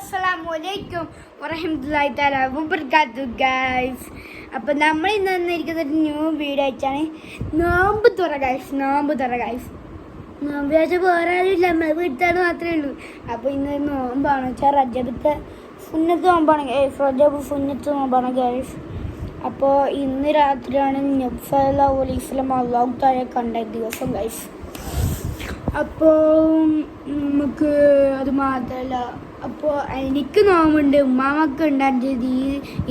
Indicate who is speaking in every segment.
Speaker 1: അസ്സലാമലൈക്കും വറഹ്മത്തുള്ളാഹി തആല വബറകാതുഹു ഗൈസ്. അപ്പോൾ നമ്മൾ ഇന്ന് വന്നിരിക്കുന്നത് ഒരു ന്യൂ വീഡിയോ ആയിട്ടാണ്. നോമ്പ് തുറ ഗൈസ്. നോമ്പ് ആഴ്ച വേറെ ആരും ഇല്ല, നമ്മൾ വീട്ടിൽ മാത്രമേ ഉള്ളൂ. അപ്പോൾ ഇന്ന് നോമ്പാണ് വെച്ചാൽ റജബത്തെ സുന്നത്ത് നോമ്പാണ് ഗൈസ്. റജബ് സുന്നത്ത് നോമ്പാണ് ഗൈസ്. അപ്പോൾ ഇന്ന് രാത്രിയാണ് നബി സല്ലല്ലാഹു അലൈഹി വസല്ലം അല്ലാഹു തആല കണ്ട ദിവസം ഗൈസ്. അപ്പോൾ നമുക്ക് അത് മാത്രമല്ല, അപ്പോൾ എനിക്ക് നോമ്പുണ്ട്, ഉമ്മാമക്ക് ഉണ്ട്, എൻ്റെ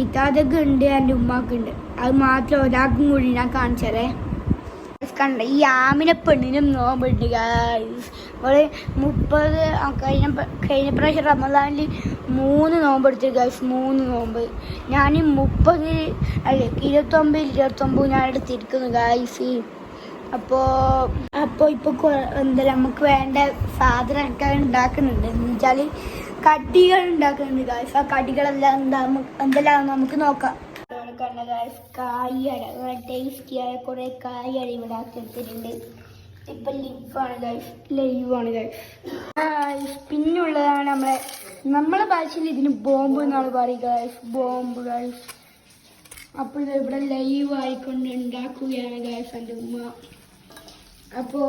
Speaker 1: ഇത്താതൊക്കെ ഉണ്ട്, എൻ്റെ ഉമ്മാക്കുണ്ട്. അത് മാത്രം ഒരാൾക്കും കൂടി ഞാൻ കാണിച്ചതേ കണ്ട. ഈ ആമിനെ പെണ്ണിനും നോമ്പുണ്ട് ഗൈസ്. അവള് 30 കഴിഞ്ഞ പ്രാവശ്യം റമദാനിൽ 3 നോമ്പ് എടുത്തു ഗൈസ്. 3 നോമ്പ്. ഞാൻ 29 ഞാൻ എടുത്തിരിക്കുന്നു ഗൈസ്. അപ്പോൾ ഇപ്പോൾ എന്താ നമുക്ക് വേണ്ട സാധനമൊക്കെ ഉണ്ടാക്കുന്നുണ്ട്. എന്ന് വെച്ചാൽ കടികൾ ഉണ്ടാക്കുന്നുണ്ട് ഗൈസ്. ആ കടികളെല്ലാം എന്തെല്ലാം നമുക്ക് നോക്കാം. കണ്ട ഗൈസ്, കായട ടേസ്റ്റിയായ കുറേ കായട ഇവിടെ ആക്കിയിട്ടുണ്ട്. ഇപ്പം ലൈവാണ് ഗൈസ്. പിന്നുള്ളതാണ് നമ്മളെ ഭാഷയിൽ ഇതിന് ബോംബ് എന്നാണ് പറയുക ഗൈസ്. Bomb guys. അപ്പോൾ ഇവിടെ ലൈവ് ആയിക്കൊണ്ട് ഉണ്ടാക്കുകയാണ് ഗൈസ് എൻ്റെ ഉമ്മ. അപ്പൊ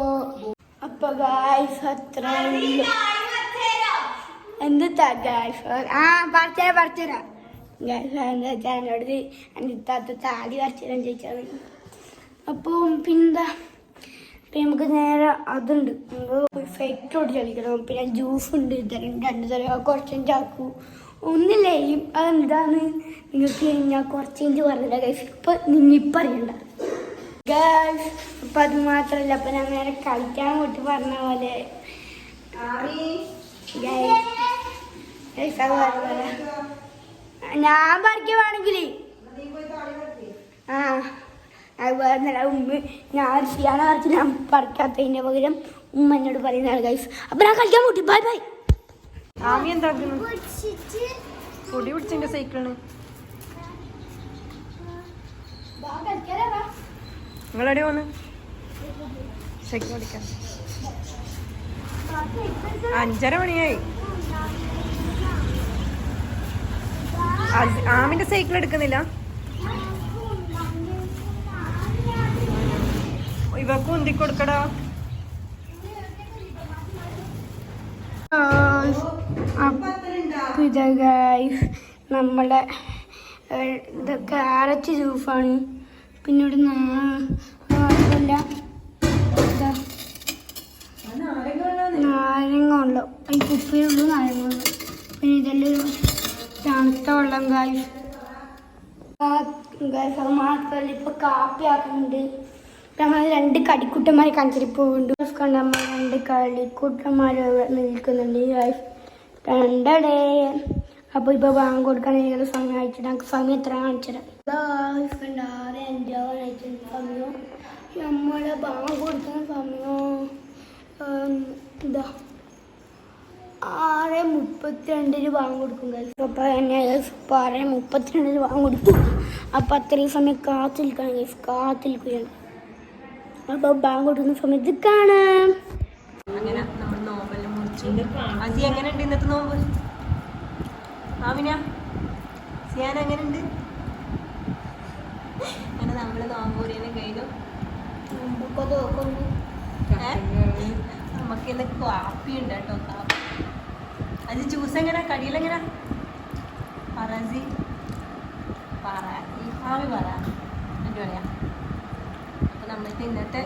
Speaker 1: ഗൈസ് അത്ര എന്താ ഗൈസ് പറഞ്ഞുതരാം ഗൈസ്. എന്താ വെച്ചാൽ എന്നോട് എൻ്റെ ഇത്താത്ത താടി വരച്ചുതരാൻ ചോദിച്ചത്. അപ്പോൾ പിന്നെ നമുക്ക് നേരെ അതുണ്ട്, ഫേക്ടറോട് ചളിക്കണം. പിന്നെ ജ്യൂസ് ഉണ്ട്, 2 തരം. കുറച്ചും ചാക്കു ഒന്നില്ലേയും അതെന്താന്ന് നിങ്ങൾക്ക് ഞാൻ കുറച്ച് പറഞ്ഞില്ല ഗൈസ്. ഇപ്പം അറിയണ്ട ഗൈസ്. അപ്പം അത് മാത്രമല്ല, അപ്പം ഞാൻ നേരെ കളിക്കാൻ പോയിട്ട് പറഞ്ഞ പോലെ ഞാൻ പറിക്കുവാണെങ്കിൽ ഉമ്മ ഞാൻ പറിക്കാത്തതിൻ്റെ പകരം ഉമ്മ എന്നോട് പറയുന്നതാണ് ഗൈസ്. അപ്പം ഞാൻ കളിക്കാൻ പോട്ടി. Bye bye.
Speaker 2: പൊടി പിടിച്ചെന്റെ സൈക്കിളാണ്. നിങ്ങളെവിടെ പോന്ന് സൈക്കിൾ ഓടിക്കാൻ? 5:30 മണിയായി. ആമിന്റെ സൈക്കിൾ എടുക്കുന്നില്ല? ഇവർക്ക് ഉന്തി കൊടുക്കടാ.
Speaker 1: നമ്മളെ ക്യാരറ്റ് ജ്യൂസാണ്. പിന്നെ ഇവിടെ നാരങ്ങ ഉള്ളു, ഈ കുപ്പിയിലുള്ളൂ നാരങ്ങ ഉള്ളു. പിന്നെ ഇതെല്ലാം തണുത്ത വെള്ളം ഗൈസ്. അത് മാത്രമല്ല, ഇപ്പം കാപ്പി ആക്കുന്നുണ്ട്. നമ്മൾ 2 കടിക്കുട്ടന്മാരെ കാണിച്ചിട്ട് പോകുന്നുണ്ട്. നമ്മൾ 2 കളിക്കുട്ടന്മാർ നിൽക്കുന്നുണ്ട് ഗൈസ്. 2 അപ്പോൾ ഇപ്പോൾ ബാങ്ക് കൊടുക്കാൻ ഏതൊരു സമയം അയച്ചിട്ട് നമുക്ക് സമയം എത്ര കാണിച്ചിടാം. 6:05 സമയം. നമ്മളെ ബാങ്ക് കൊടുക്കുന്ന സമയം എന്താ 6:32 ബാങ്ക് കൊടുക്കും ഗൈസ്. അപ്പോൾ തന്നെ 6:32 ബാങ്ക് കൊടുക്കും. അപ്പോൾ അത്രയും സമയം കാത്തിരിക്കണം ഗൈസ്. കാത്തിരിക്കുകയാണ്. അപ്പോൾ ബാങ്ക് കൊടുക്കുന്ന സമയത്ത് കാണാം.
Speaker 2: അങ്ങനെ നമ്മൾ നോമ്പെല്ലാം മുറിച്ചിട്ടുണ്ട്. അസി എങ്ങനെയുണ്ട് ഇന്നത്തെ നോമ്പ്? ആമിന സിയാൻ എങ്ങനെയുണ്ട്? അങ്ങനെ നമ്മള് നോമ്പൂരിനെ കഴിഞ്ഞു. നമുക്ക് ഇന്ന് കാപ്പി ഉണ്ട് കേട്ടോ. കാപ്പി അത് ജ്യൂസ് എങ്ങനെ, കടിയിലെങ്ങനെ പറസി പറ ആമി പറ എന്നിട്ട് പറയാം. അപ്പൊ നമ്മൾക്ക് ഇന്നത്തെ